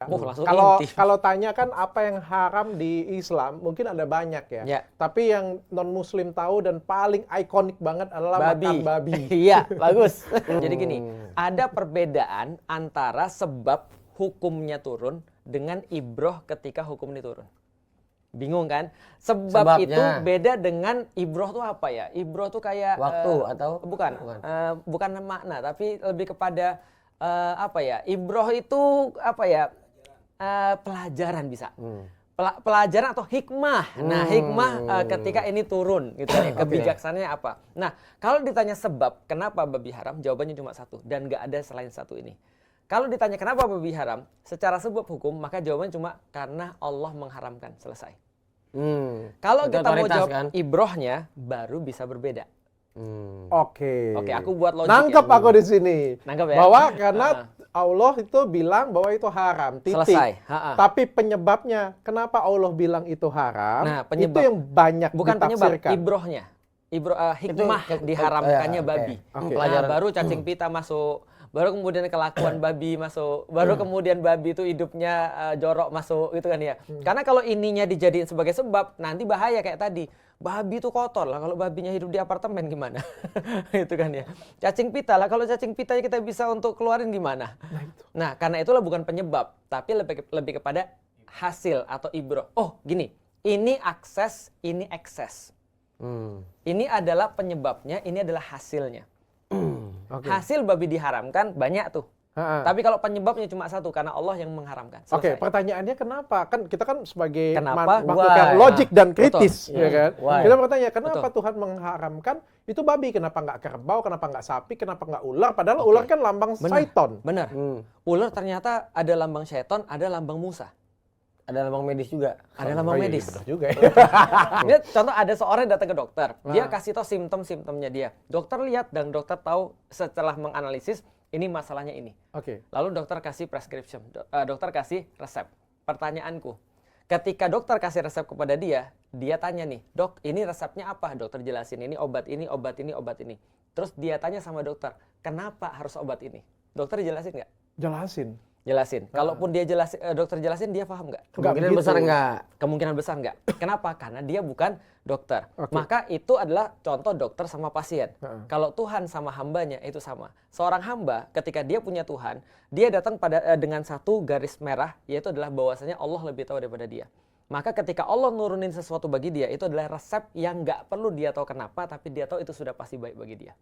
Langsung Kalau intip. kalau tanya kan apa yang haram di Islam, mungkin ada banyak ya. Ya. Tapi yang non-Muslim tahu dan paling ikonik banget adalah makan babi. Iya, bagus. Jadi gini, ada perbedaan antara sebab hukumnya turun dengan ibroh ketika hukum ini turun. Bingung kan? Sebab Sebabnya. itu beda dengan ibroh tuh apa ya? Ibroh tuh kayak Waktu atau bukan, bukan. bukan makna, tapi lebih kepada apa ya? Ibroh itu apa ya? Pelajaran bisa. Pelajaran atau hikmah. Nah, hikmah ketika ini turun gitu kan. Kebijaksanaannya apa? Nah, kalau ditanya sebab kenapa babi haram, jawabannya cuma satu dan nggak ada selain satu ini. Kalau ditanya kenapa babi haram, secara sebab hukum maka jawabannya cuma karena Allah mengharamkan, selesai. Kalau Itu kita mau otoritas, jawab kan? ibrohnya baru bisa berbeda. Oke. Oke, aku buat logik Nangkep ya. aku di sini. Nangkep ya? Bahwa karena Allah itu bilang bahwa itu haram, titik. Selesai. Tapi penyebabnya, kenapa Allah bilang itu haram? Nah, penyebab. Itu yang banyak Bukan penyebab, ditafsirkan. ibrohnya. Hikmah diharamkannya babi. Oke. Nah, baru cacing pita masuk, baru kemudian kelakuan babi masuk, baru kemudian babi itu hidupnya jorok masuk gitu kan ya. Karena kalau ininya dijadiin sebagai sebab, nanti bahaya kayak tadi. Babi itu kotor lah, kalau babinya hidup di apartemen gimana? Itu kan ya. Cacing pita lah, kalau cacing pitanya kita bisa untuk keluarin gimana? Nah, karena itulah bukan penyebab, tapi lebih kepada hasil atau ibroh. Oh, gini, ini akses, ini ekses. Ini adalah penyebabnya, ini adalah hasilnya. Hasil babi diharamkan banyak tuh. Tapi kalau penyebabnya cuma satu, karena Allah yang mengharamkan. Oke, Selesai. pertanyaannya kenapa? Kan kita kan sebagai Kenapa? makhluk yang Why? logik dan kritis, Betul. ya kan? Why? Kita bertanya, kenapa Betul. Tuhan mengharamkan itu babi? Kenapa nggak kerbau? Kenapa nggak sapi? Kenapa nggak ular? Padahal ular kan lambang syaiton. Benar. Ular ternyata ada lambang syaiton, ada lambang Musa. Ada lambang medis juga. Ada lambang Oh, iya, medis. benar juga ya. Dia contoh ada seorang yang datang ke dokter, dia kasih tahu simptom-simptomnya dia. Dokter lihat dan dokter tahu setelah menganalisis ini masalahnya ini. Oke. Lalu dokter kasih prescription, dokter kasih resep. Pertanyaanku, ketika dokter kasih resep kepada dia, dia tanya nih, dok ini resepnya apa? Dokter jelasin ini obat ini, obat ini, obat ini. Terus dia tanya sama dokter, kenapa harus obat ini? Dokter jelasin nggak? Jelasin. Jelasin. Kalaupun dia dokter jelasin, dia paham nggak? Kemungkinan besar enggak. Kemungkinan besar nggak. Kenapa? Karena dia bukan dokter. Oke. Maka itu adalah contoh dokter sama pasien. Kalau Tuhan sama hambanya itu sama. Seorang hamba ketika dia punya Tuhan, dia datang dengan satu garis merah, yaitu adalah bahwasanya Allah lebih tahu daripada dia. Maka ketika Allah nurunin sesuatu bagi dia, itu adalah resep yang nggak perlu dia tahu kenapa, tapi dia tahu itu sudah pasti baik bagi dia.